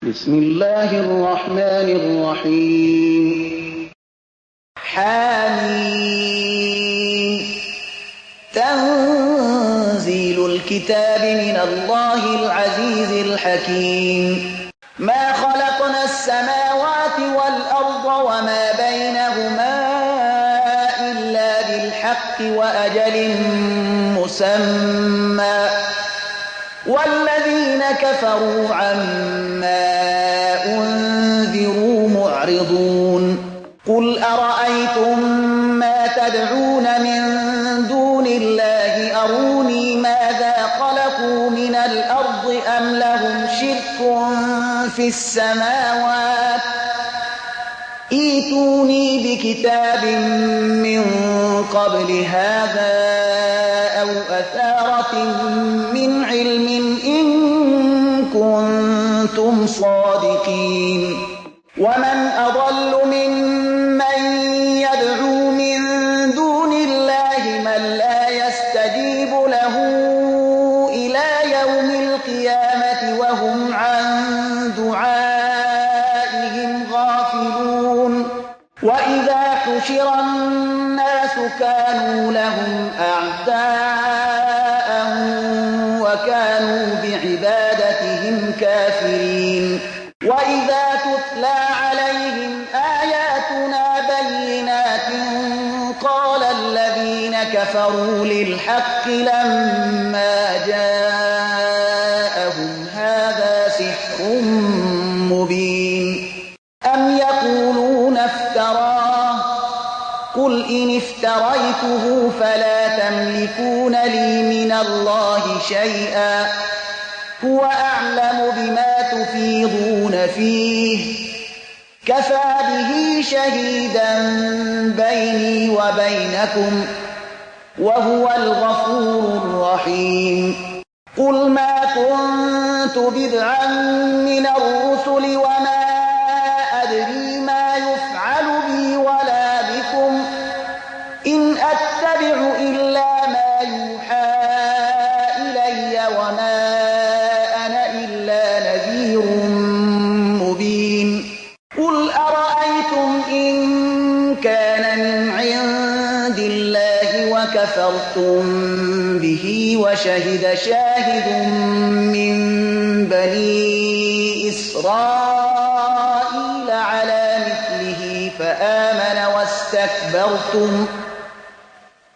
بسم الله الرحمن الرحيم. حميم. تنزيل الكتاب من الله العزيز الحكيم. ما خلقنا السماوات والأرض وما بينهما إلا بالحق وأجل مسمى، والذين كفروا عما أنذروا معرضون. قل أرأيتم ما تدعون من دون الله أروني ماذا خلقوا من الأرض أم لهم شرك في السماوات، ائتوني بكتاب من قبل هذا أو أثارة من علم إن كنتم صادقين. ومن أضل ممن يدعو من دون الله من لا يستجيب له إلى يوم القيامة وهم عن دعائهم غافلون. وإذا حشر الناس كانوا لهم أعداء وكانوا بعبادتهم كافرين. وإذا تتلى عليهم آياتنا بينات قال الذين كفروا للحق لما جاءهم هذا سحر مبين. أم يقولون افتراه، قل إن افتريته فلا تملكون لي من الله شيئا، هو أعلم بما تفيضون فيه، كفى به شهيدا بيني وبينكم وهو الغفور الرحيم. قل ما كنت بدعا من الرسل وما أدري ما يفعل بي ولا بكم، إن أتبع إلا ما يوحى إلي وما أنا إلا نذير مبين. قل أرأيتم إن كان من عند الله وكفرتم به وشهد شاهد من بني إسرائيل على مثله فآمن واستكبرتم،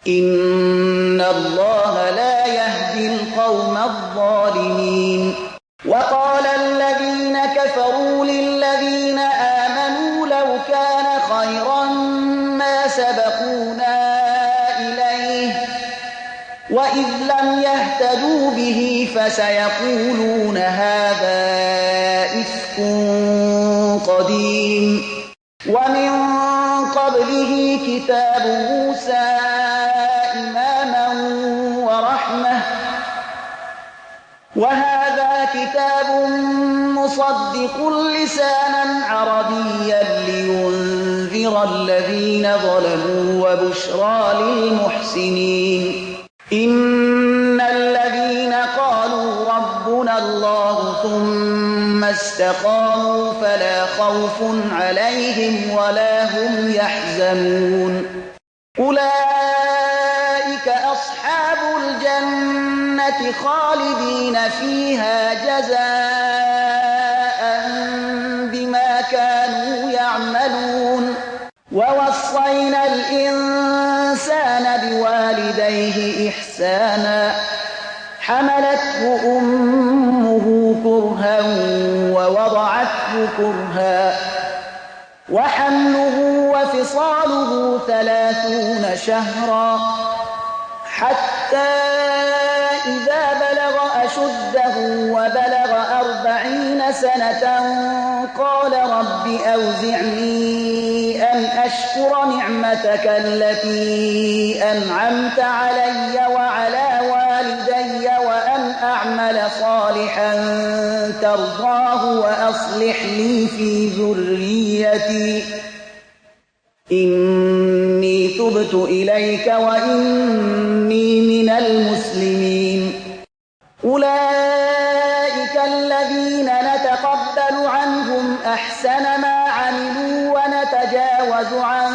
إن الله لا يهدي القوم الظالمين. وقال الذين كفروا للذين آمنوا لو كان خيرا ما سبقونا إليه، وإذ لم يهتدوا به فسيقولون هذا إفك قديم. ومن قبله كتاب موسى إماما ورحمة، وهذا كتاب مصدق لسانا عربيا لينذر الذين ظلموا وبشرى للمحسنين. إن الذين قالوا ربنا الله ثم استقاموا فلا خوف عليهم ولا هم يحزنون. أولئك أصحاب الجنة خالدين فيها جزاء بما كانوا يعملون. ووصينا الإنسان بوالديه إحسانا، حملته أمه كرها ووضعته كرها، وحمله وفصاله 30 شهرا، حتى إذا بلغ أشده وبلغ 40 سنة قال رب أوزعني أن أشكر نعمتك التي أنعمت علي وعلى والدي وأن أعمل صالحا ترضاه وأصلح لي في ذريتي إني تبت إليك وإني من المسلمين. أولئك الذين نتقبل نسأل عنهم أحسن ما عملوا ونتجاوز عن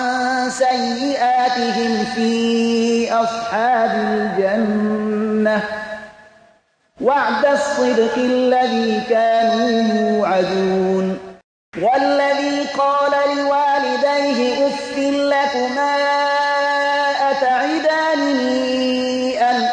سيئاتهم في أصحاب الجنة وعد الصدق الذي كانوا يوعدون والذي قال لوالديه أف لكما أتعدانني أن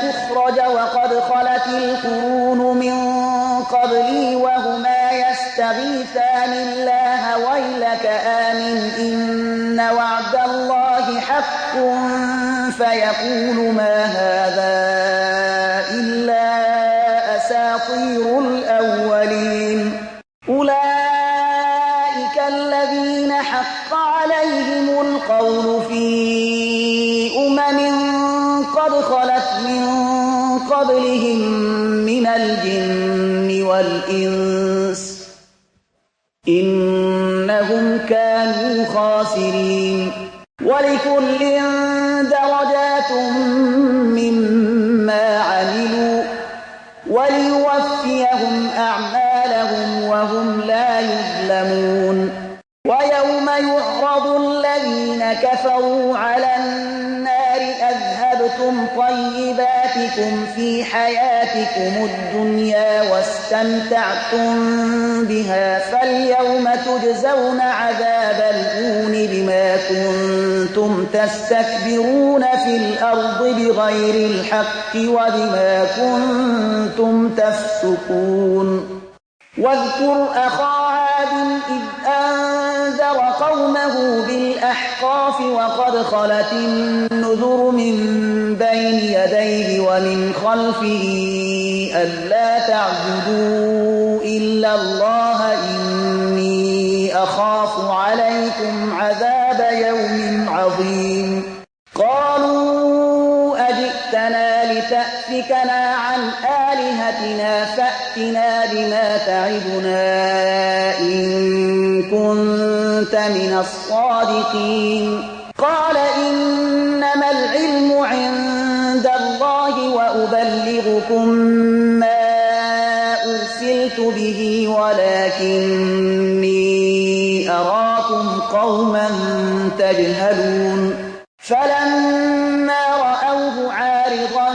أخرج وقد خلت القرون من قبلي وهما يستغيثان الله ويلك آمن إن وعد الله حق فيقول ما هذا إلا أساطير الأولين أولئك الذين حق عليهم القول في قد خلت من قبلهم من الجن والإنس إنهم كانوا خاسرين ولكل درجات مما عملوا وليوفيهم أعمالهم وهم لا يظلمون ويوم يعرض الذين كفروا على النار أذهبتم طيباتكم في حياتكم الدنيا واستمتعتم بها فاليوم تجزون عذاب الهون بما كنتم تستكبرون في الأرض بغير الحق وبما كنتم تفسقون واذكر أخا عاد إذ أنذر قومه بالأحقاف وقد خلت النذر من بين يديه ومن خلفه ألا تعبدوا إلا الله إني أخاف عليكم عذاب يوم عظيم قالوا أجئتنا لتأفكنا عن آلهتنا فأتنا بما تعدنا إن كنت من الصادقين قال إنما العلم عند الله وأبلغكم ما أرسلت به ولكني أراكم قوما تجهلون فلما رأوه عارضا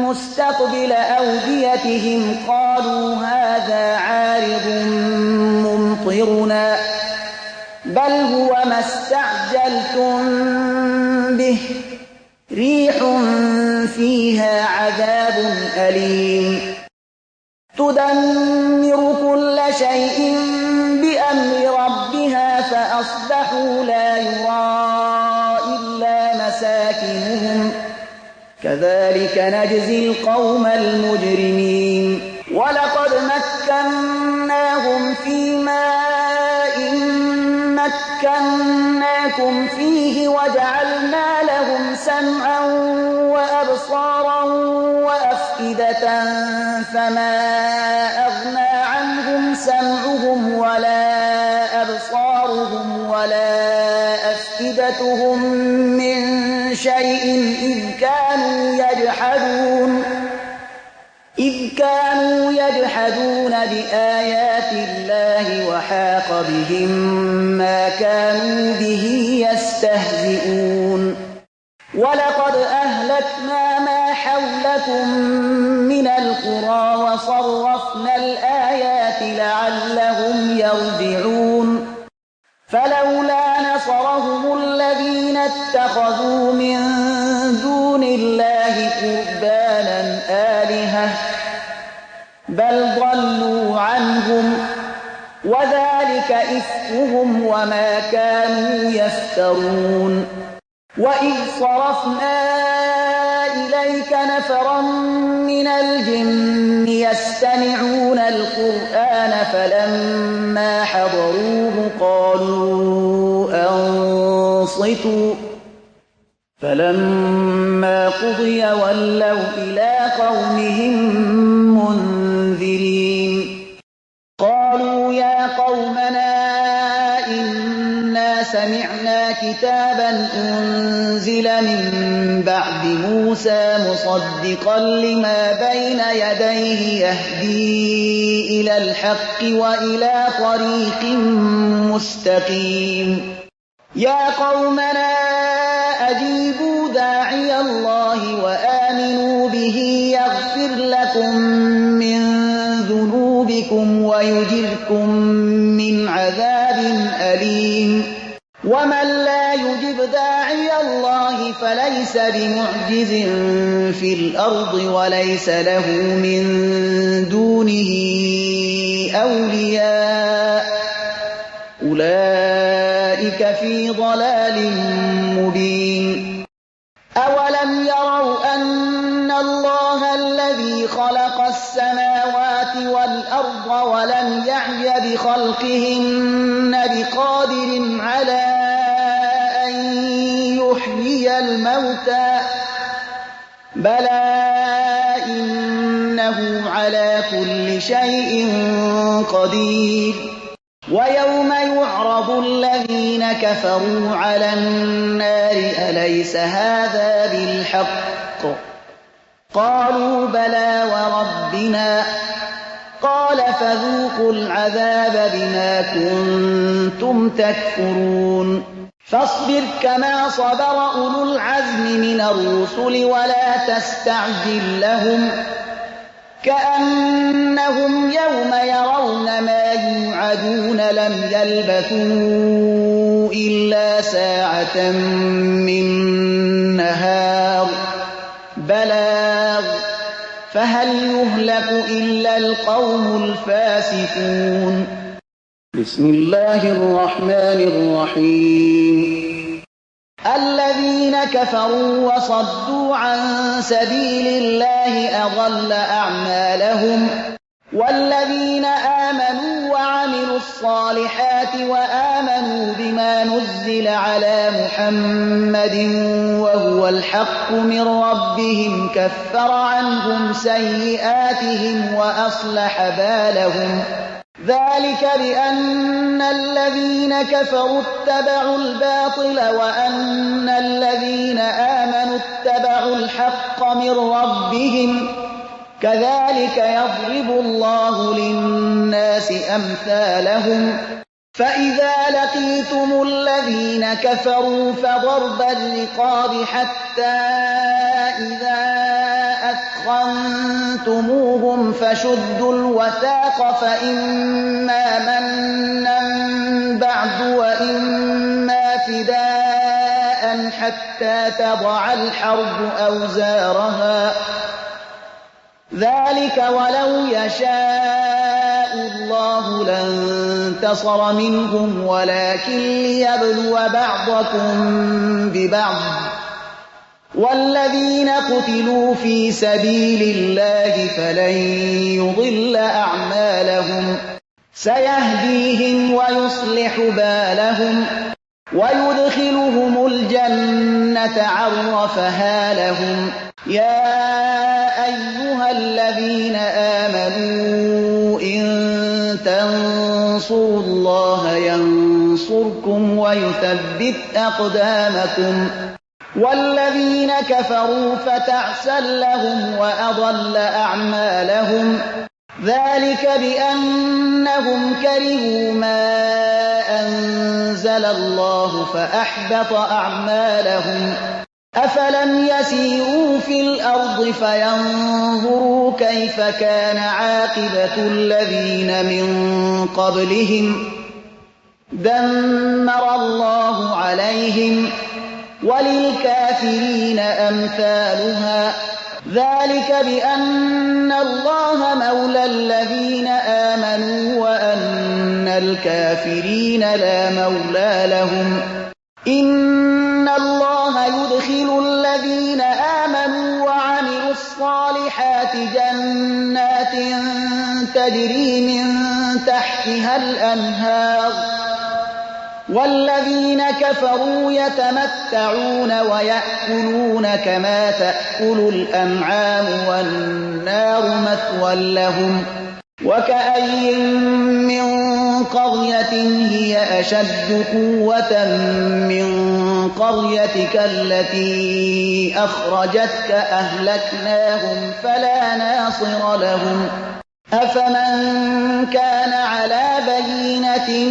مستقبل أوديتهم قالوا هذا عارض ممطرنا بل هو ما استعجلتم به ريح فيها عذاب أليم تدمر كل شيء بأمر ربها فأصبحوا لا يرى إلا مساكنهم كذلك نجزي القوم المجرمين ولقد مكناهم في ماء مكناكم فيه وجعلنا لهم سمعا وأبصارا وأفئدة فما أغنى عنهم سمعهم ولا أبصارهم ولا أفئدتهم من شيء إذ كانوا يجحدون بآيات الله وحاق بهم ما كانوا به يستهزئون ولقد أهلكنا ما حولكم من القرى وصرفنا الآيات لعلهم يرجعون فلولا نصرهم الذين اتخذوا من دون الله قربانا آلهة بل ضلوا عنهم وذلك إفكهم وما كانوا يفترون وإذ صرفنا إليك نفرا من الجن يستمعون القرآن فلما حضروه قالوا أنصتوا فلما قضي ولوا إلى قومهم منذرين قالوا يا قومنا إنا سمعنا كتابا أنزل من بعد موسى مصدقا لما بين يديه يهدي إلى الحق وإلى طريق مستقيم يا قومنا أجيبوا داعي الله وآمنوا به يغفر لكم من ذنوبكم ويجركم من عذاب أليم ومن لا يجب داعي الله فليس بمعجز في الأرض وليس له من دونه أولياء أولئك في ضلال مبين أولم يروا أن الله الذي خلق السماوات والأرض ولم يعي بخلقهن بقادر على أن يحيي الموتى بلى إنه على كل شيء قدير ويوم يعرض الذين كفروا على النار أليس هذا بالحق قالوا بلى وربنا قال فذوقوا العذاب بما كنتم تكفرون فاصبر كما صبر أولو العزم من الرسل ولا تستعجل لهم كأنهم يوم يرون ما يوعدون لم يلبثوا إلا ساعة من نهار بلاغ فهل يهلك إلا القوم الفاسقون بسم الله الرحمن الرحيم الذين كفروا وصدوا عن سبيل الله أضل أعمالهم والذين آمنوا وعملوا الصالحات وآمنوا بما نزل على محمد وهو الحق من ربهم كفر عنهم سيئاتهم وأصلح بالهم ذلك بأن الذين كفروا اتبعوا الباطل وأن الذين آمنوا اتبعوا الحق من ربهم كذلك يضرب الله للناس أمثالهم فإذا لقيتم الذين كفروا فضرب الرقاب حتى إذا أثخنتموهم فشدوا الوثاق فإما منا بعد وإما فداء حتى تضع الحرب أوزارها ذلك ولو يشاء الله لانتصر منهم ولكن ليبلو بعضكم ببعض والذين قتلوا في سبيل الله فلن يضل أعمالهم سيهديهم ويصلح بالهم ويدخلهم الجنة عرفها لهم يا أيها الذين آمنوا إن تنصروا الله ينصركم ويثبت أقدامكم والذين كفروا فتعسا لهم وأضل أعمالهم ذلك بأنهم كرهوا ما أنزل الله فأحبط أعمالهم أفلم يسيروا في الأرض فينظروا كيف كان عاقبة الذين من قبلهم دمر الله عليهم وللكافرين أمثالها ذلك بأن الله مولى الذين آمنوا وأن الكافرين لا مولى لهم إن الله يدخل الذين آمنوا وعملوا الصالحات جنات تجري من تحتها الأنهار والذين كفروا يتمتعون ويأكلون كما تأكل الأنعام والنار مثوى لهم وكأين من قرية قرية هي أشد قوة من قريتك التي أخرجتك أهلكناهم فلا ناصر لهم أفمن كان على بينة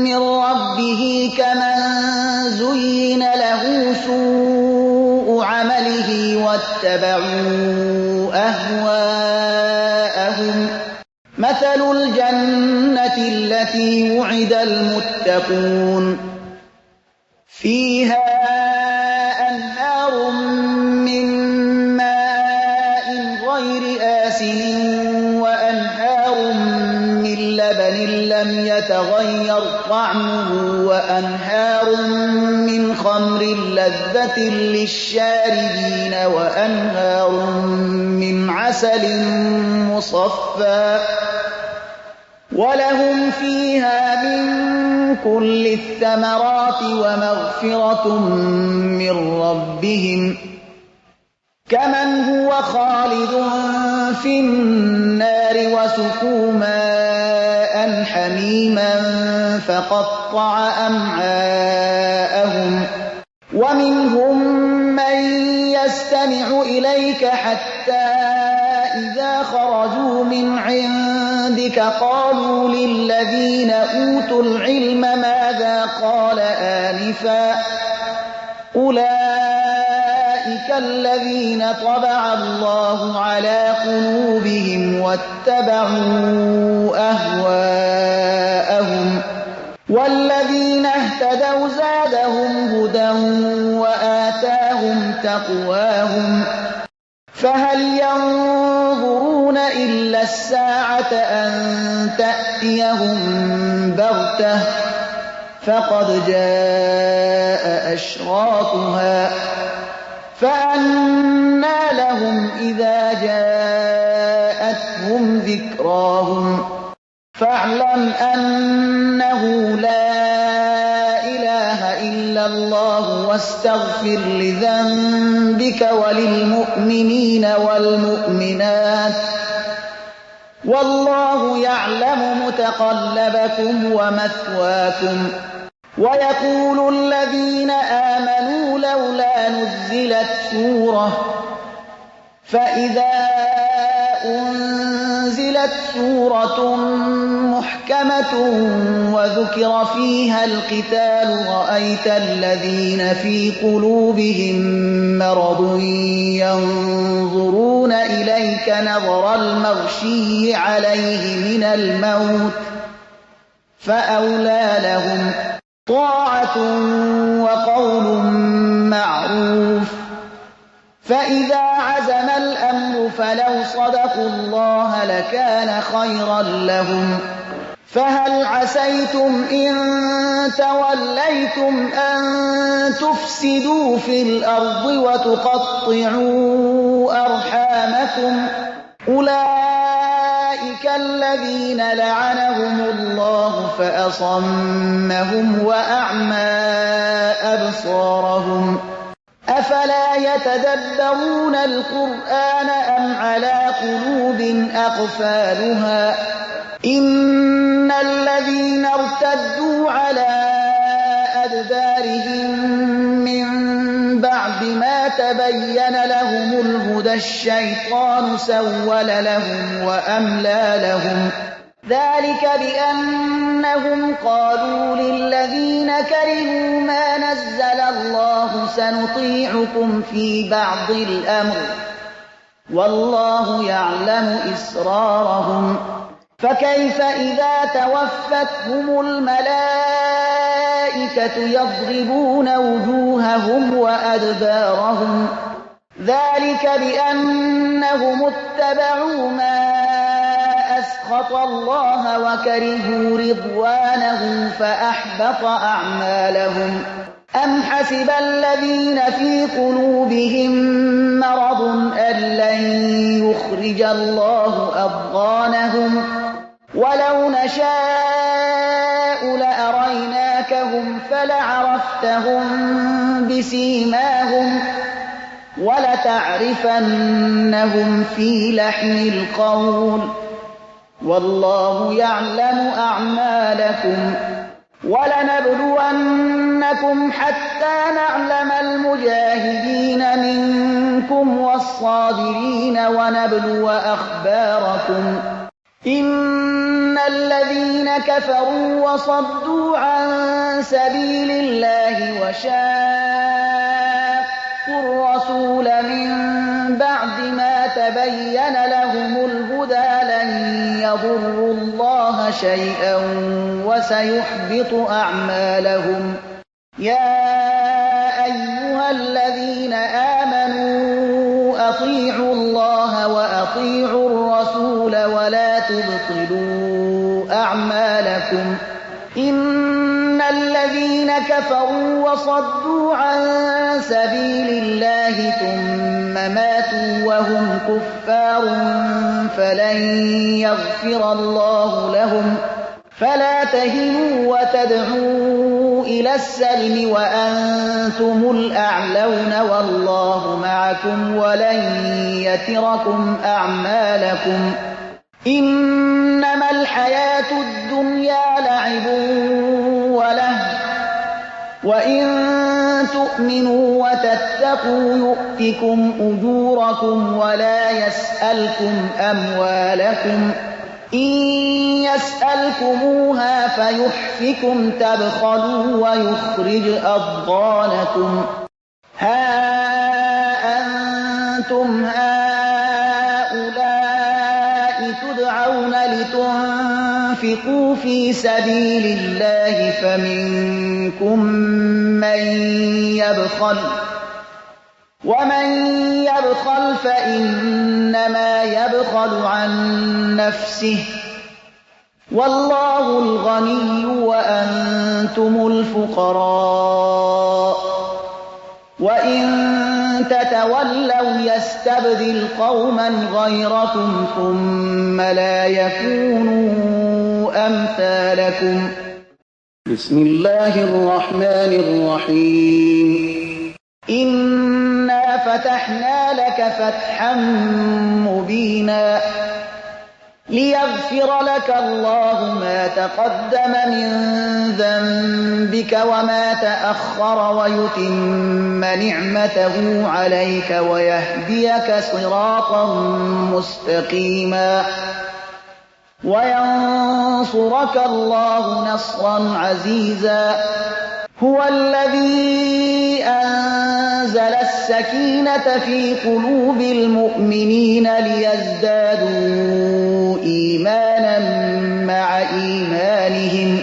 من ربه كمن زين له سوء عمله واتبعوا أهواءهم مثل الجنة التي وعد المتقون فيها أنهار من ماء غير آسن وأنهار من لبن لم يتغير طعمه وأنهار من خمر لذة للشاربين وأنهار من عسل مصفى ولهم فيها من كل الثمرات ومغفرة من ربهم كمن هو خالد في النار وسقوا ماء حميما فقطع أمعاءهم ومنهم من يستمع إليك حتى إذا خرجوا من عندك قالوا للذين أوتوا العلم ماذا قال آنفا أولئك الذين طبع الله على قلوبهم واتبعوا أهواءهم والذين اهتدوا زادهم هدى وآتاهم تقواهم فهل ينظرون إلا الساعة أن تأتيهم بغتة فقد جاء أشراطها فأنى لهم إذا جاءتهم ذكراهم فاعلم أنه لا إله إلا الله واستغفر لذنبك وللمؤمنين والمؤمنات والله يعلم متقلبكم ومثواكم ويقول الذين آمنوا لولا نزلت سورة فإذا أنزلت سورة محكمة وذكر فيها القتال رأيت الذين في قلوبهم مرض ينظرون إليك نظر المغشي عليه من الموت فأولى لهم طاعة وقول معروف فإذا عزم الأمر فلو صدقوا الله لكان خيرا لهم فهل عسيتم إن توليتم أن تفسدوا في الأرض وتقطعوا أرحامكم أولئك الذين لعنهم الله فأصمهم وأعمى أبصارهم أفلا يتدبرون القرآن أم على قلوب أقفالها إن الذين ارتدوا على أدبارهم من بعد ما تبين لهم الهدى الشيطان سول لهم وأملى لهم ذلك بأنهم قالوا للذين كرهوا ما نزل الله سنطيعكم في بعض الأمر والله يعلم إسرارهم فكيف إذا توفتهم الملائكة يضربون وجوههم وأدبارهم ذلك بأنهم اتبعوا ما أسخط الله وكرهوا رضوانه فأحبط أعمالهم أم حسب الذين في قلوبهم مرض أن لن يخرج الله أضغانهم ولو نشاء لأريناكهم فلعرفتهم بسيماهم ولتعرفنهم في لحن القول والله يعلم أعمالكم وَلَنَبْلُوَنَّكُمْ حَتَّىٰ نَعْلَمَ الْمُجَاهِدِينَ مِنكُمْ وَالصَّابِرِينَ وَنَبْلُوَ أَخْبَارَكُمْ ۚ إِنَّ الَّذِينَ كَفَرُوا وَصَدُّوا عَن سَبِيلِ اللَّهِ وَشَاقُّوا الرَّسُولَ مِن بَعْدِ مَا تَبَيَّنَ لَهُمُ الْهُدَىٰ لَن يَضُرُّوا اللَّهَ شَيْئًا وَسَيُحْبِطُ أَعْمَالَهُمْ. يَا أَيُّهَا الَّذِينَ آمَنُوا أَطِيعُوا اللَّهَ وَأَطِيعُوا الرَّسُولَ وَلَا تُبْطِلُوا أَعْمَالَكُمْ. إِنَّ الَّذِينَ كَفَرُوا وَصَدُّوا عَن سَبِيلِ اللَّهِ ثُمَّ مَاتُوا وَهُمْ كُفَّارٌ فَلَن يَغْفِرَ اللَّهُ لَهُمْ. فَلَا تَهِنُوا وَتَدْعُوا إِلَى السَّلْمِ وَأَنتُمُ الْأَعْلَوْنَ وَاللَّهُ مَعَكُمْ وَلَن يَتِرَكُمْ أَعْمَالَكُمْ. إِنَّمَا الْحَيَاةُ الدُّنْيَا لَعِبٌ وَلَهْوٌ وَإِن تُؤْمِنُوا وَتَتَّقُوا يُؤْتِكُمْ أُجُورَكُمْ وَلَا يَسْأَلْكُمْ أَمْوَالَكُمْ. إِن يَسْأَلْكُمُوهَا فَيُحْفِكُمْ تَبْخَلُوا وَيُخْرِجْ أَضْغَانَكُمْ. هَا أَنتُمْ هَٰؤُلَاءِ تُدْعَوْنَ لِتُنفِقُوا فِي سَبِيلِ اللَّهِ فَمِنكُم مَّن يَبْخَلُ ۖ وَمَن يَبْخَلْ فَإِنَّمَا يَبْخَلُ عَن نَّفْسِهِ ۚ وَاللَّهُ الْغَنِيُّ وَأَنتُمُ الْفُقَرَاءُ ۚ وَإِن تَتَوَلَّوْا يَسْتَبْدِلْ قَوْمًا غَيْرَكُمْ ثُمَّ لَا يَكُونُوا أَمْثَالَكُم. بسم الله الرحمن الرحيم. إِنَّا فَتَحْنَا لَكَ فَتْحًا مُّبِينًا لِّيَغْفِرَ لَكَ اللَّهُ مَا تَقَدَّمَ مِن ذَنبِكَ وَمَا تَأَخَّرَ وَيُتِمَّ نِعْمَتَهُ عَلَيْكَ وَيَهْدِيَكَ صِرَاطًا مُّسْتَقِيمًا وَيَنصُرَكَ اللَّهُ نَصْرًا عَزِيزًا. هُوَ الَّذِي أَنزَلَ السَّكِينَةَ فِي قُلُوبِ الْمُؤْمِنِينَ لِيَزْدَادُوا إِيمَانًا مَّعَ إِيمَانِهِمْ ۗ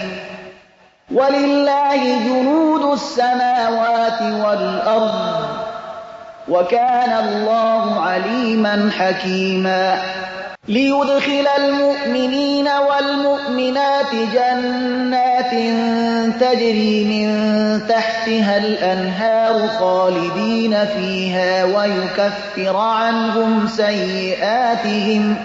وَلِلَّهِ جُنُودُ السَّمَاوَاتِ وَالْأَرْضِ ۚ وَكَانَ اللَّهُ عَلِيمًا حَكِيمًا. لِيُدْخِلَ الْمُؤْمِنِينَ وَالْمُؤْمِنَاتِ جَنَّاتٍ تَجْرِي مِن تَحْتِهَا الْأَنْهَارُ خَالِدِينَ فِيهَا وَيُكَفِّرَ عَنْهُمْ سَيِّئَاتِهِمْ ۚ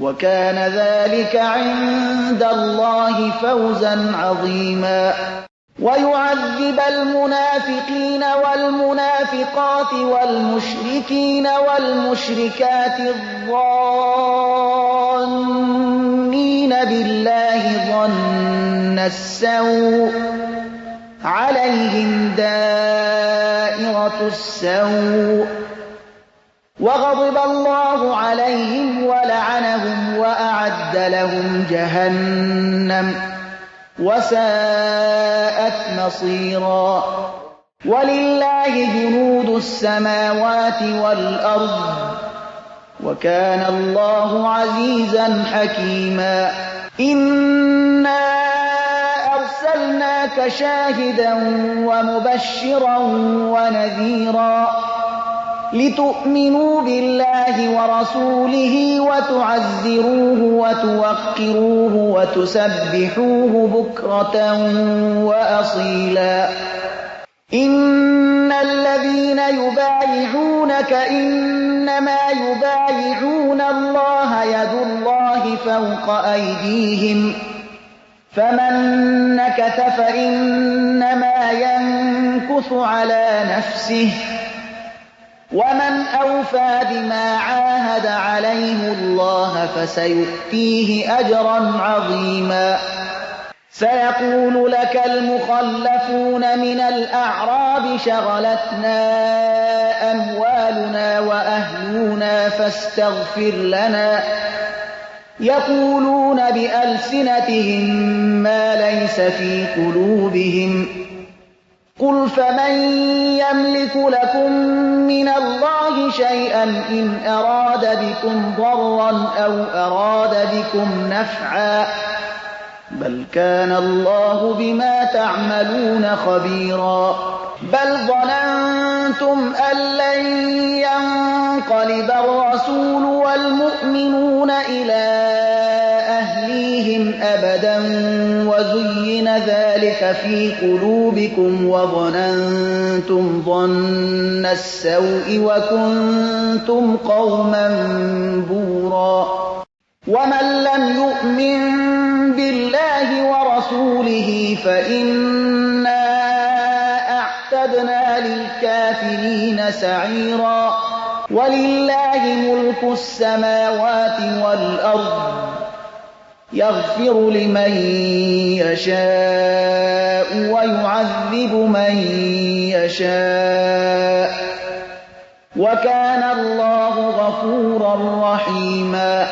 وَكَانَ ذَلِكَ عِندَ اللَّهِ فَوْزًا عَظِيمًا. وَيُعَذِّبَ الْمُنَافِقِينَ وَالْمُنَافِقَاتِ وَالْمُشْرِكِينَ وَالْمُشْرِكَاتِ الظَّانِّينَ بِاللَّهِ ظَنَّ السَّوْءِ عَلَيْهِمْ دَائِرَةُ السَّوْءِ ۖ وَغَضِبَ اللَّهُ عَلَيْهِمْ وَلَعَنَهُمْ وَأَعَدَّ لَهُمْ جَهَنَّمَ ۖ وَسَاءَتْ مَصِيرًا. وَلِلَّهِ جُنُودُ السَّمَاوَاتِ وَالْأَرْضِ ۚ وَكَانَ اللَّهُ عَزِيزًا حَكِيمًا. إِنَّا أَرْسَلْنَاكَ شَاهِدًا وَمُبَشِّرًا وَنَذِيرًا لِتُؤْمِنُوا بِاللَّهِ وَرَسُولِهِ وَتُعَزِّرُوهُ وَتُوَقِّرُوهُ وَتُسَبِّحُوهُ بُكْرَةً وَأَصِيلًا. إِنَّ الَّذِينَ يُبَايِعُونَكَ إِنَّمَا يُبَايِعُونَ اللَّهَ يَدُ اللَّهِ فَوْقَ أَيْدِيهِمْ ۚ فَمَن نَّكَثَ فَإِنَّمَا يَنكُثُ عَلَىٰ نَفْسِهِ ۖ وَمَنْ أَوْفَىٰ بِمَا عَاهَدَ عَلَيْهِ اللَّهَ فَسَيُؤْتِيهِ أَجْرًا عَظِيمًا. سيقول لك المخلفون من الأعراب شغلتنا أموالنا وأهلنا فاستغفر لنا يقولون بألسنتهم ما ليس في قلوبهم قل فمن يملك لكم من الله شيئا إن أراد بكم ضرا أو أراد بكم نفعا بل كان الله بما تعملون خبيرا بل ظننتم أن لن ينقلب الرسول والمؤمنون إلى أهليهم أبدا وزين ذلك في قلوبكم وظننتم ظن السوء وكنتم قوما بورا ومن لم يؤمن بالله ورسوله فإنا أعتدنا للكافرين سعيرا ولله ملك السماوات والأرض يغفر لمن يشاء ويعذب من يشاء وكان الله غفورا رحيما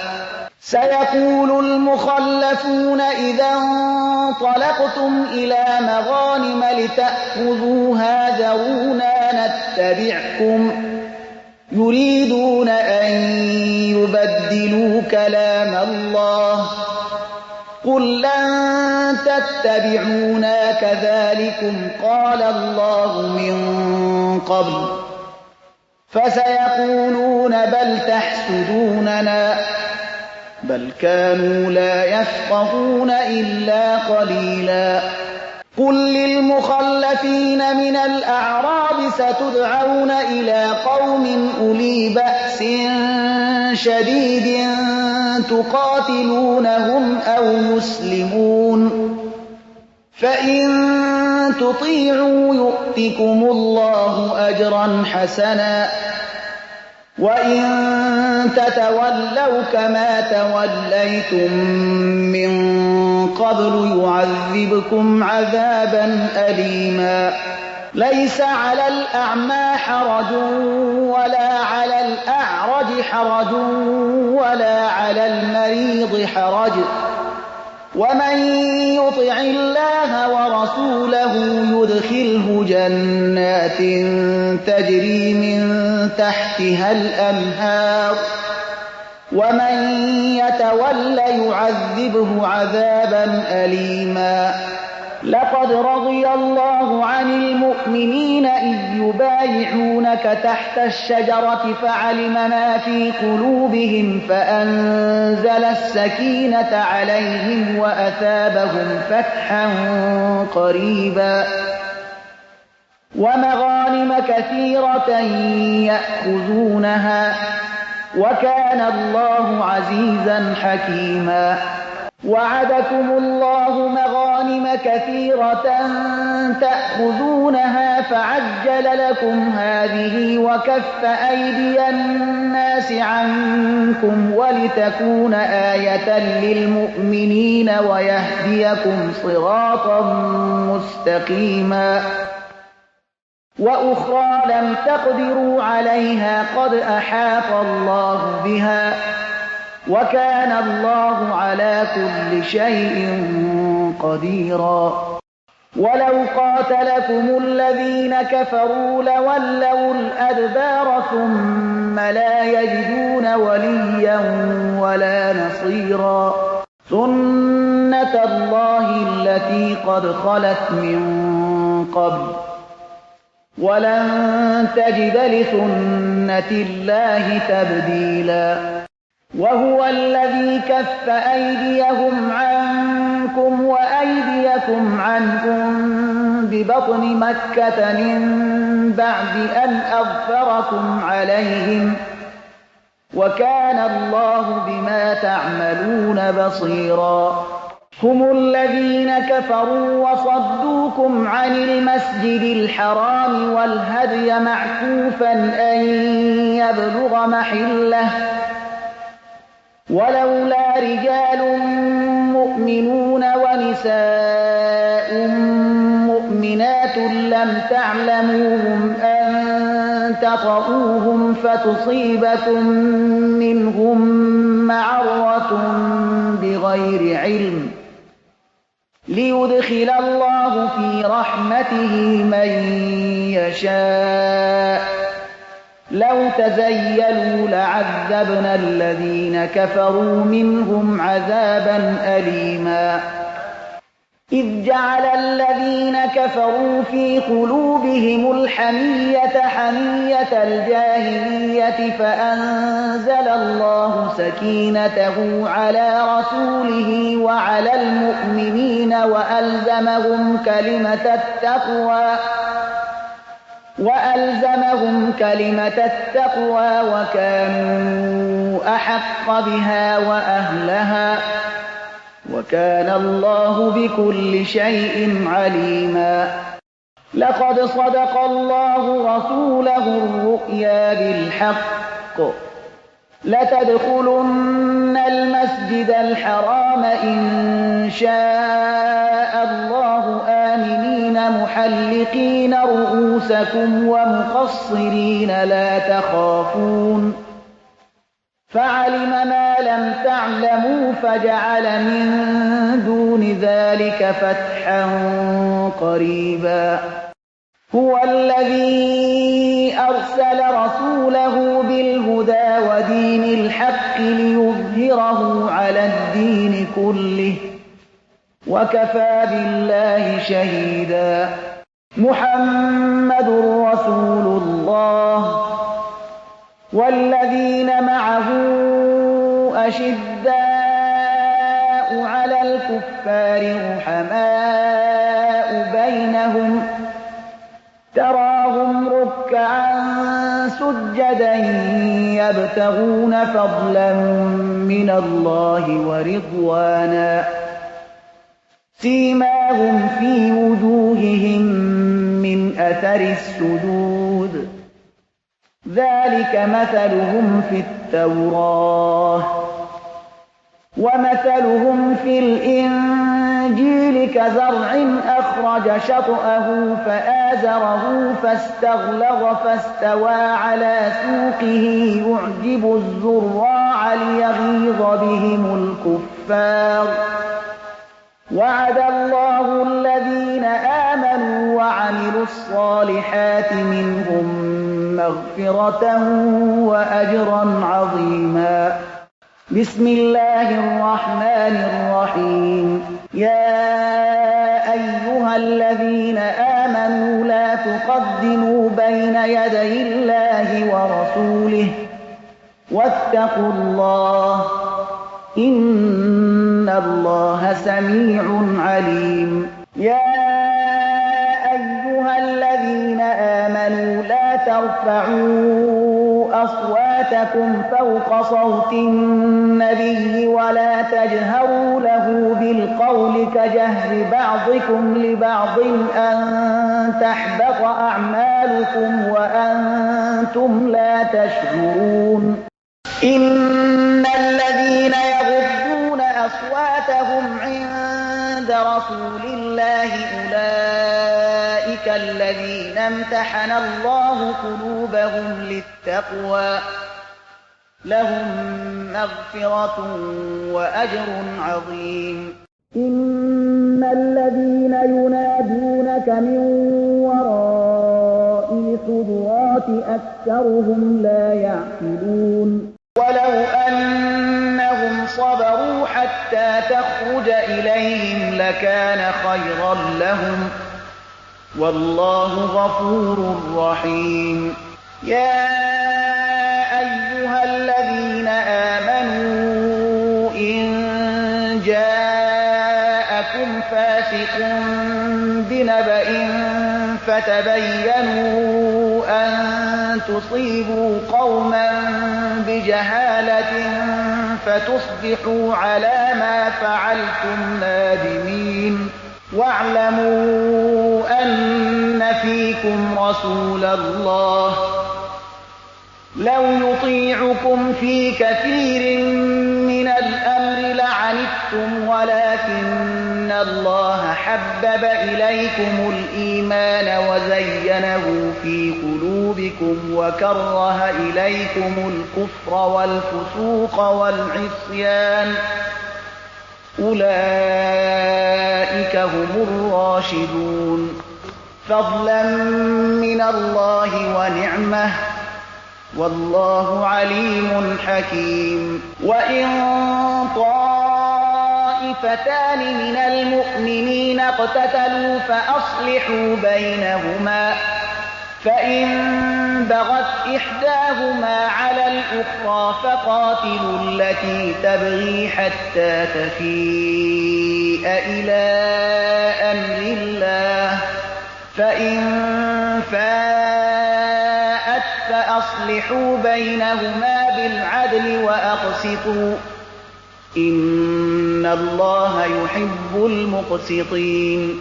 سيقول المخلفون إذا انطلقتم إلى مغانم لتأخذوها ذرونا نتبعكم يريدون أن يبدلوا كلام الله قل لن تتبعونا كذلكم قال الله من قبل فسيقولون بل تحسدوننا بل كانوا لا يفقهون إلا قليلا قل للمخلفين من الأعراب ستدعون إلى قوم أولي بأس شديد تقاتلونهم أو يسلمون فإن تطيعوا يؤتكم الله أجرا حسنا وإن تتولوا كما توليتم من قبل يعذبكم عذابا أليما ليس على الأعمى حرج ولا على الأعرج حرج ولا على المريض حرج ومن يطع الله ورسوله يدخله جنات تجري من تحتها الأنهار ومن يتول يعذبه عذابا أليما لقد رضي الله عن المؤمنين إذ يبايعونك تحت الشجرة فعلم ما في قلوبهم فأنزل السكينة عليهم وأثابهم فتحا قريبا ومغانم كثيرة يأخذونها وكان الله عزيزا حكيما وعدكم الله مغانم كثيرة تأخذونها فعجل لكم هذه وكف أيدي الناس عنكم ولتكون آية للمؤمنين ويهديكم صراطا مستقيما وأخرى لم تقدروا عليها قد أحاط الله بها وكان الله على كل شيء قديرا ولو قاتلكم الذين كفروا لولوا الأدبار ثم لا يجدون وليا ولا نصيرا سنة الله التي قد خلت من قبل ولن تجد لسنة الله تبديلا وهو الذي كف أيديهم عنكم وأيديكم عنكم ببطن مكة من بعد أن أظفركم عليهم وكان الله بما تعملون بصيرا هم الذين كفروا وصدوكم عن المسجد الحرام والهدي معكوفا أن يبلغ محله ولولا رجال مؤمنون ونساء مؤمنات لم تعلموهم أن تطؤوهم فتصيبكم منهم معرة بغير علم ليدخل الله في رحمته من يشاء لو تزيلوا لعذبنا الذين كفروا منهم عذابا أليما إذ جعل الذين كفروا في قلوبهم الحمية حمية الجاهلية فأنزل الله سكينته على رسوله وعلى المؤمنين وألزمهم كلمة التقوى وكانوا أحق بها وأهلها وكان الله بكل شيء عليما لقد صدق الله رسوله الرؤيا بالحق لتدخلن المسجد الحرام إن شاء الله آمنين محلقين رؤوسكم ومقصرين لا تخافون فعلم ما لم تعلموا فجعل من دون ذلك فتحا قريبا هو الذي أرسل رسوله بالهدى ودين الحق ليظهره على الدين كله وكفى بالله شهيدا محمد رسول الله والذين معه أشداء على الكفار رحماء بينهم تراهم ركعا سجدا يبتغون فضلا من الله ورضوانا سيماهم في وجوههم من أثر السجود ذلك مثلهم في التوراة ومثلهم في الإنجيل كزرع أخرج شطأه فآزره فاستغلظ فاستوى على سوقه يعجب الزراع ليغيظ بهم الكفار وعد الله الذين آمنوا وعملوا الصالحات منهم مغفرة وأجرا عظيما بسم الله الرحمن الرحيم يا أيها الذين آمنوا لا تقدموا بين يدي الله ورسوله واتقوا الله إن الله سميع عليم يا أيها الذين آمنوا لا ترفعوا أصواتكم فوق صوت النبي ولا تجهروا له بالقول كجهر بعضكم لبعض أن تحبط أعمالكم وأنتم لا تشعرون إن الذين يغضون أصواتهم عند رسول الله أولئك الذين امتحن الله قلوبهم للتقوى لهم مغفرة وأجر عظيم إن الذين ينادونك من وراء الحجرات أكثرهم لا يعقلون ولو أنهم صبروا حتى تخرج إليهم لكان خيرا لهم والله غفور رحيم يا أيها الذين آمنوا إن جاءكم فاسق بنبأ فتبينوا أن تصيبوا قوما بجهالة فتصبحوا على ما فعلتم نادمين واعلموا أن فيكم رسول الله لو يطيعكم في كثير من من الأمر لعنتم ولكن الله حبب إليكم الإيمان وزينه في قلوبكم وكره إليكم الكفر والفسوق والعصيان أولئك هم الراشدون فضلا من الله ونعمة والله عليم حكيم وإن طائفتان من المؤمنين اقتتلوا فأصلحوا بينهما فإن بغت إحداهما على الأخرى فقاتلوا التي تبغي حتى تفيء إلى أمر الله فإن فاءت فأصلحوا بينهما بالعدل وأقسطوا إن الله يحب المقسطين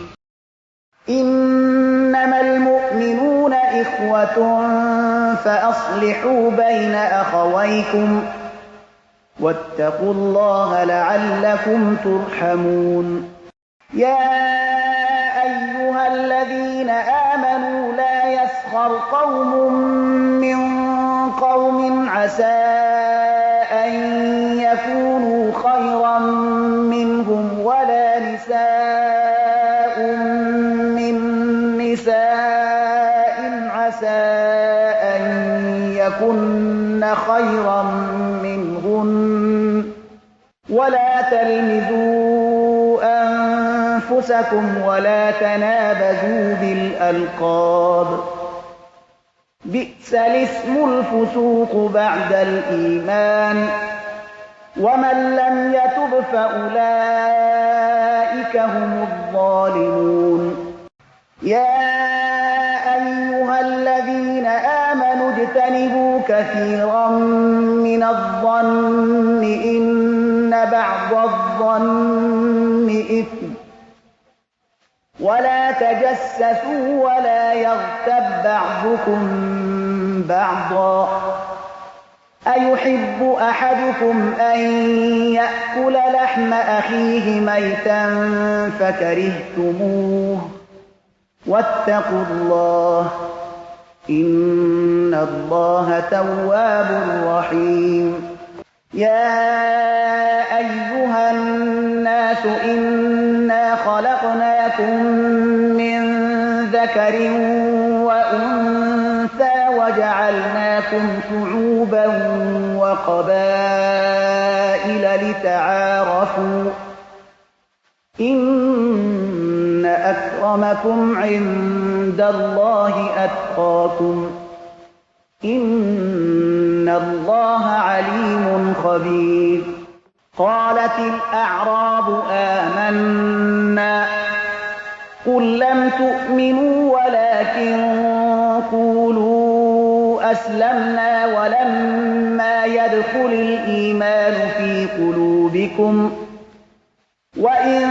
إنما المؤمنون إخوة فأصلحوا بين أخويكم واتقوا الله لعلكم ترحمون يا أيها الذين آمنوا لا يسخر قوم من قوم عسى أن يكونوا خيرا منهم ولا نساء من نساء عسى أن يكن خيرا منهن ولا تلمزوا أنفسكم ولا تنابزوا بالألقاب بئس الاسم الفسوق بعد الإيمان ومن لم يتب فأولئك هم الظالمون يا أيها الذين آمنوا اجتنبوا كثيرا من الظن إن بعض الظن إثم ولا تجسسوا ولا يغتب بعضكم بعضا أيحب أحدكم أن يأكل لحم أخيه ميتا فكرهتموه واتقوا الله إن الله تواب رحيم يا أيها الناس إنا خلقناكم من ذكر وأنثى وجعلناكم شعوبا وقبائل لتعارفوا إن أكرمكم عند الله أتقاكم إن الله عليم خبير قالت الأعراب آمنا قل لم تؤمنوا ولكن قولوا أسلمنا ولما يدخل الإيمان في قلوبكم وإن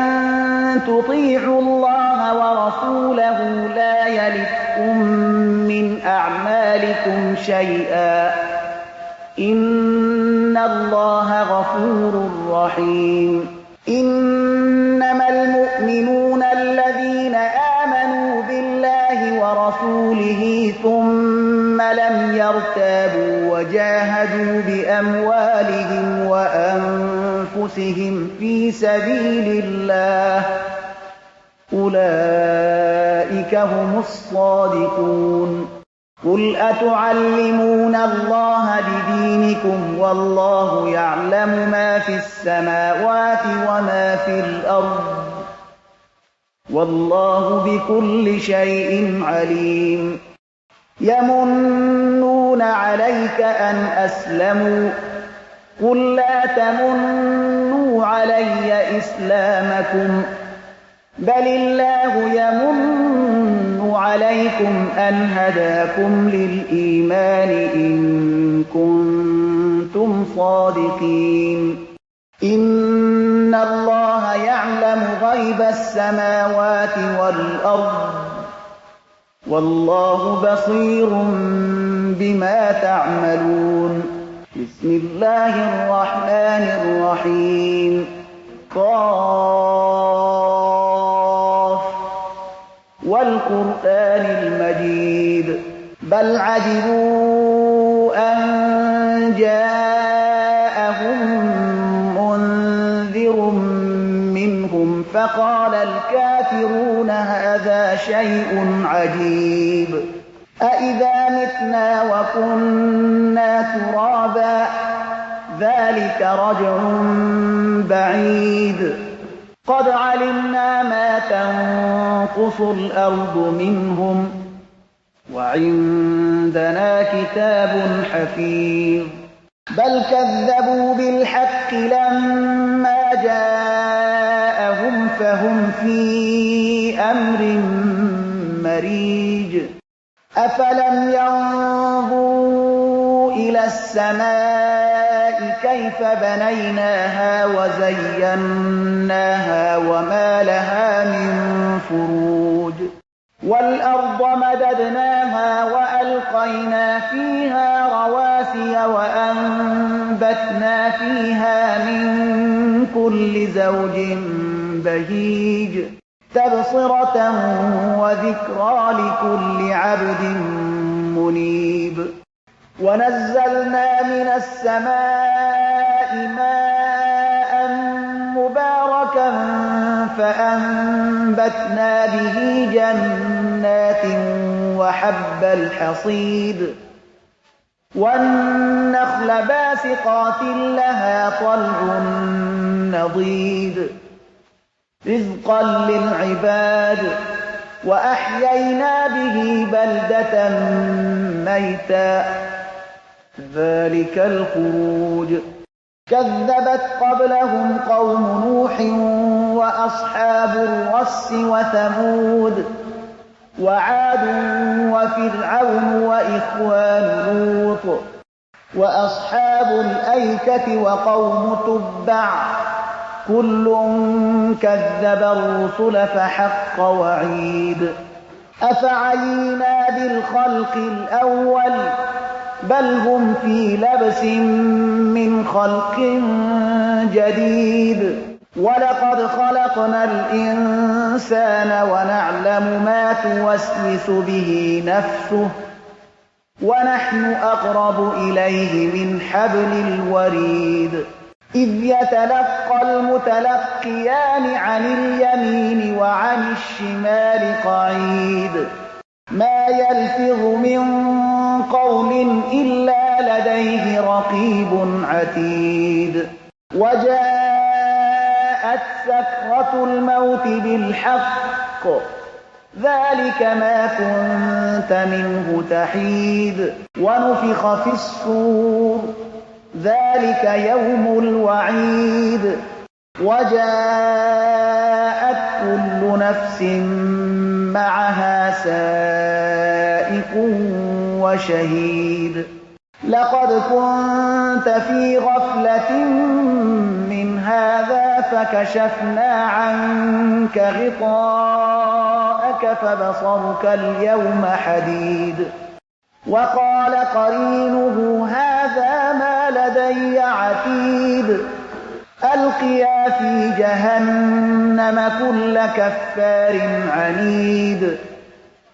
تطيعوا الله ورسوله لا يلتكم من أعمالكم شيئا إن الله غفور رحيم إنما المؤمنون الذين آمنوا بالله ورسوله ثم لم يرتابوا وجاهدوا بأموالهم وأنفسهم في سبيل الله أولئك هم الصادقون قل أتعلمون الله بدينكم والله يعلم ما في السماوات وما في الأرض والله بكل شيء عليم يمنون عليك أن أسلموا قل لا تمنوا علي إسلامكم بل الله يمن عليكم أن هداكم للإيمان إن كنتم صادقين إن الله يعلم غيب السماوات والأرض والله بصير بما تعملون بسم الله الرحمن الرحيم قاف والقرآن المجيد بل عجبوا أن جاءهم منذر منهم فقال الكافرون هذا شيء عجيب أإذا متنا وكنا ترابا ذلك رجع بعيد قد علمنا ما تنقص الأرض منهم وعندنا كتاب حفيظ بل كذبوا بالحق لما جاءهم فهم في أمر مريج أفلم ينظروا إلى السماء كيف بنيناها وزيناها وما لها من فروج والأرض مددناها وألقينا فيها رواسي وأنبتنا فيها من كل زوج بهيج تبصرة وذكرى لكل عبد منيب ونزلنا من السماء ماء مباركا فأنبتنا به جنات وحب الحصيد والنخل باسقات لها طلع نضيد رزقا للعباد وأحيينا به بلدة ميتا ذلك الخروج كذبت قبلهم قوم نوح وأصحاب الرس وثمود وعاد وفرعون وإخوان لوط وأصحاب الأيكة وقوم تبع كل كذب الرسل فحق وعيد أفعينا بالخلق الأول بل هم في لبس من خلق جديد ولقد خلقنا الإنسان ونعلم ما توسوس به نفسه ونحن أقرب إليه من حبل الوريد إذ يتلقى المتلقيان عن اليمين وعن الشمال قعيد ما يلفظ من قول إلا لديه رقيب عتيد وجاءت سكرة الموت بالحق ذلك ما كنت منه تحيد ونفخ في الصور ذلك يوم الوعيد وجاءت كل نفس معها سائق وشهيد لقد كنت في غفلة من هذا فكشفنا عنك غطاءك فبصرك اليوم حديد وقال قرينه هذا ما لدي عتيد ألقيا في جهنم كل كفار عنيد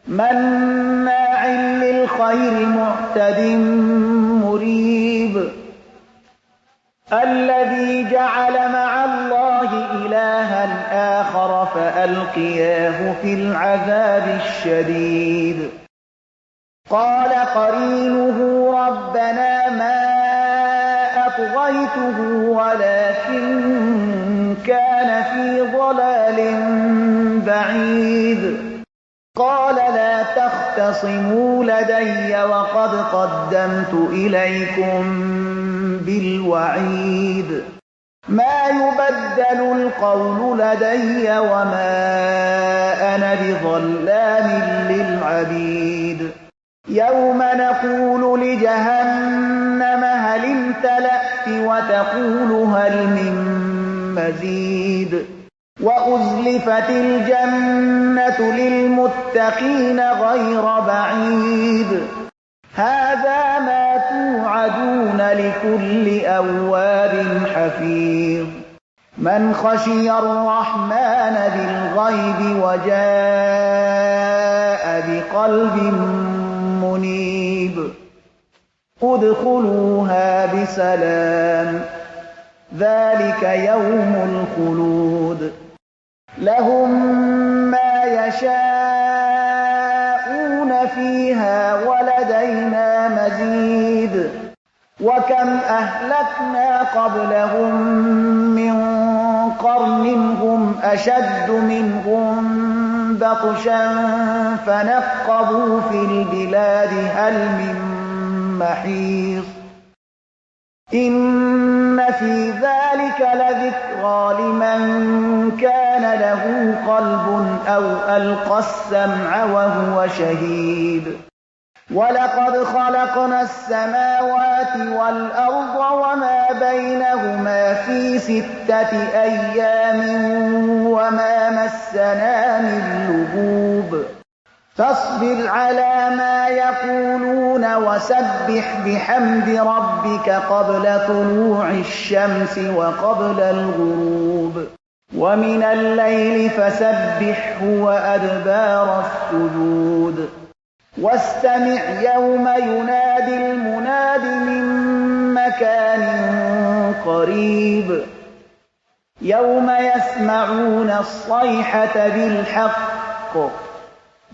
مناع للخير معتد مريب الذي جعل مع الله إلها آخر فألقياه في العذاب الشديد قال قرينه ربنا ما أطغيته ولكن كان في ضلال بعيد قال لا تختصموا لدي وقد قدمت إليكم بالوعيد ما يبدل القول لدي وما أنا بظلام للعبيد يوم نقول لجهنم هل امتلأت وتقول هل من مزيد وأزلفت الجنة للمتقين غير بعيد هذا ما توعدون لكل أواب حفيظ من خشي الرحمن بالغيب وجاء بقلب منيب ادخلوها بسلام ذلك يوم الخلود لهم ما يشاءون فيها ولدينا مزيد وكم أهلكنا قبلهم من قرن هم أشد منهم بطشا فنقبوا في البلاد هل من محيص إن في ذلك لذكرى لمن كان له قلب أو ألقى السمع وهو شهيد ولقد خلقنا السماوات والأرض وما بينهما في 6 أيام وما مسنا من لغوب فاصبر على ما يقولون وسبح بحمد ربك قبل طلوع الشمس وقبل الغروب ومن الليل فسبحه وأدبار السجود واستمع يوم ينادي المناد من مكان قريب يوم يسمعون الصيحة بالحق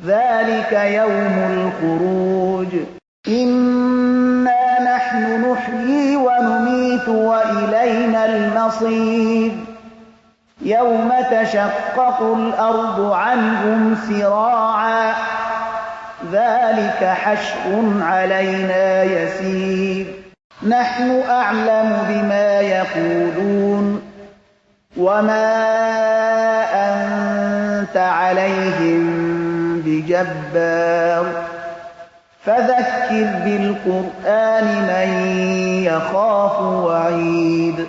ذلك يوم الخروج إنا نحن نحيي ونميت وإلينا المصير يوم تشقق الأرض عنهم سراعا ذلك حشر علينا يسير نحن أعلم بما يقولون وما أنت عليهم بجبار فذكر بالقرآن من يخاف وعيد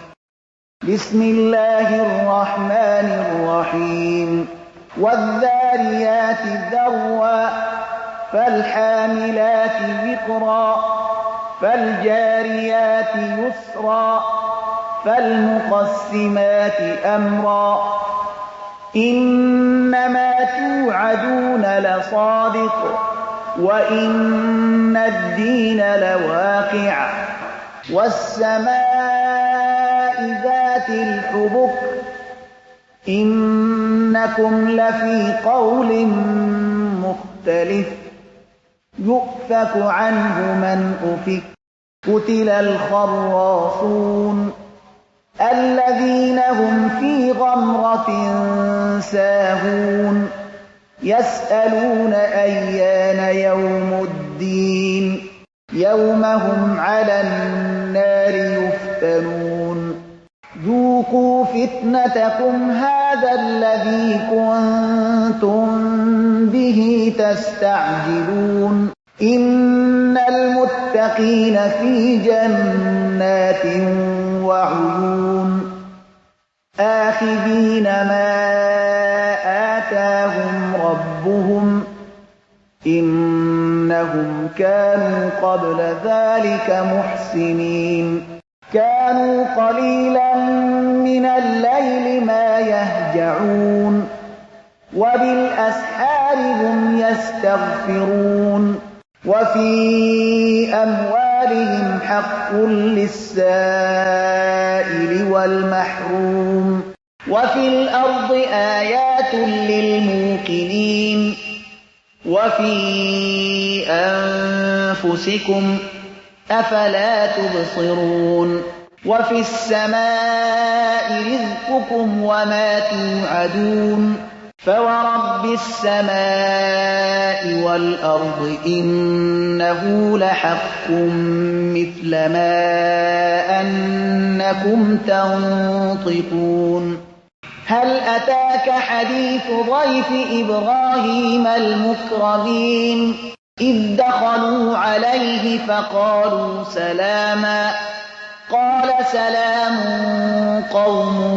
بسم الله الرحمن الرحيم والذاريات ذروا فالحاملات وقرا فالجاريات يسرا فالمقسمات أمرا إنما توعدون لصادق وإن الدين لواقع والسماء ذات الحبك إنكم لفي قول مختلف يؤفك عنه من أفك قتل الخراصون الذين هم في غمرة ساهون يسألون أيان يوم الدين يوم هم على النار يفتنون ذوقوا فتنتكم هذا الذي كنتم به تستعجلون إن المتقين في جنات وعيون آخذين ما آتاهم ربهم إنهم كانوا قبل ذلك محسنين كانوا قليلا من الليل ما يهجعون وبالأسحار هم يستغفرون وفي أموالهم حق للسائل والمحروم وفي الأرض آيات للموقنين وفي أنفسكم أفلا تبصرون وفي السماء رزقكم وما توعدون فورب السماء والأرض إنه لحق مثل ما أنكم تنطقون هل أتاك حديث ضيف إبراهيم المكرمين إذ دخلوا عليه فقالوا سلاما قال سلام قوم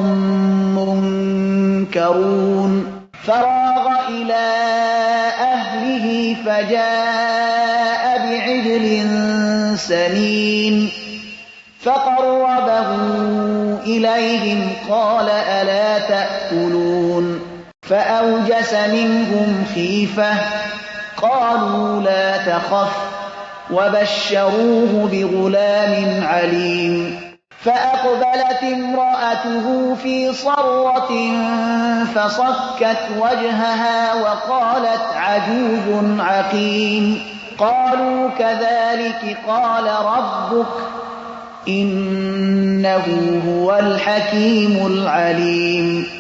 ينكرون فراغ إلى أهله فجاء بعجل سمين فقربه إليهم قال ألا تأكلون فأوجس منهم خيفة قالوا لا تخف وبشروه بغلام عليم فأقبلت امرأته في صرة فصكت وجهها وقالت عجوز عقيم قالوا كذلك قال ربك إنه هو الحكيم العليم